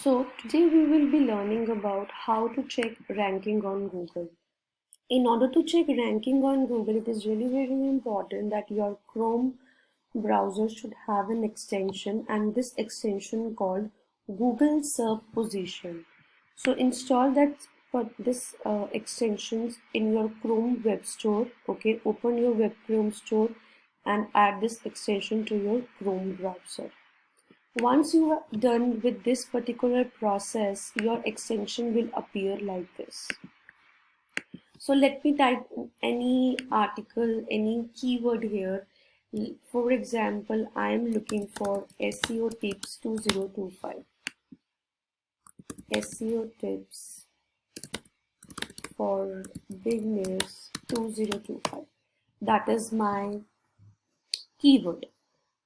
So today we will be learning about how to check ranking on Google. In order to check ranking on Google, it is really very important that your Chrome browser should have an extension, and this extension called Google Search Position. So install this extensions in your Chrome web store. Okay, open your web Chrome store and add this extension to your Chrome browser. Once you are done with this particular process, your extension will appear like this. So let me type any article, any keyword here. For example, I am looking for SEO tips 2025. SEO tips for beginners 2025. That is my keyword.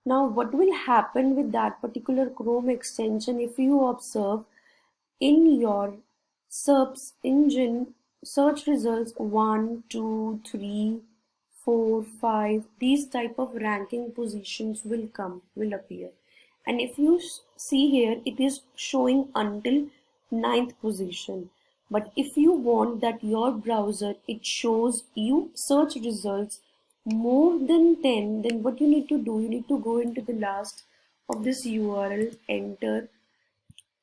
Now, what will happen with that particular Chrome extension? If you observe in your search engine, search results 1, 2, 3, 4, 5, these type of ranking positions will appear. And if you see here, it is showing until 9th position. But if you want that your browser, it shows you search results more than 10, then what you need to do, you need to go into the last of this URL, enter,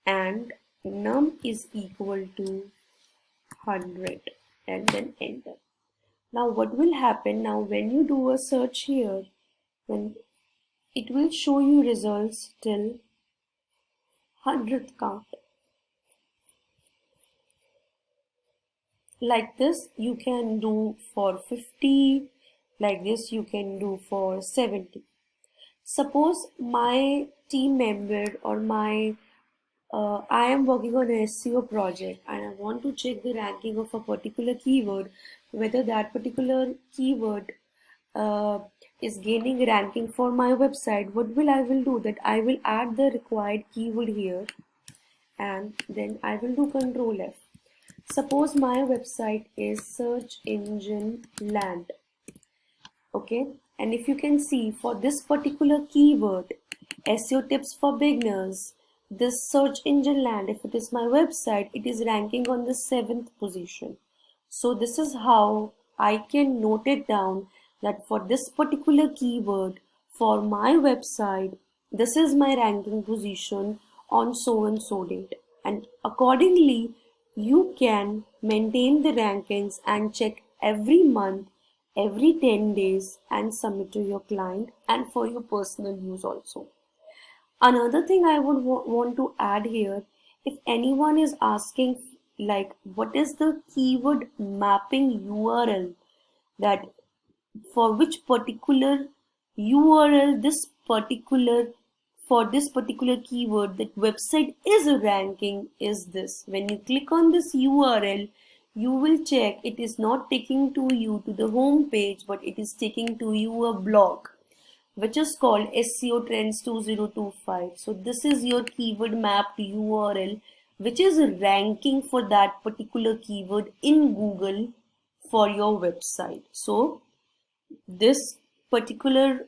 and num is equal to 100 and then enter. Now what will happen now when you do a search here, then it will show you results till 100th count. Like this you can do for 50, like this you can do for 70. Suppose my team member or I am working on an SEO project and I want to check the ranking of a particular keyword, whether that particular keyword is gaining ranking for my website. What I will do that I will add the required keyword here and then I will do Control F. Suppose my website is search engine land. Okay, and if you can see for this particular keyword, SEO tips for beginners, this search engine land, if it is my website, it is ranking on the 7th position. So this is how I can note it down that for this particular keyword for my website, this is my ranking position on so and so date, and accordingly you can maintain the rankings and check every month, every 10 days, and submit to your client and for your personal use also. Another thing I would want to add here, if anyone is asking like what is the keyword mapping URL, that for which particular URL for this particular keyword that website is ranking is this. When you click on this URL, you will check it is not taking to you to the home page, but it is taking to you a blog which is called SEO Trends 2025. So this is your keyword mapped URL which is ranking for that particular keyword in Google for your website. So this particular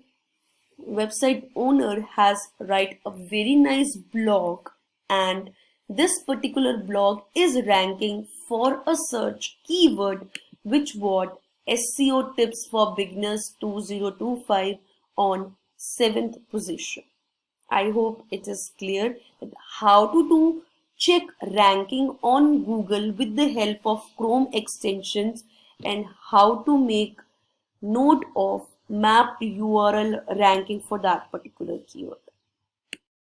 website owner has write a very nice blog, and this particular blog is ranking for a search keyword which was SEO tips for beginners 2025 on 7th position. I hope it is clear that how to check ranking on Google with the help of Chrome extensions and how to make note of mapped URL ranking for that particular keyword.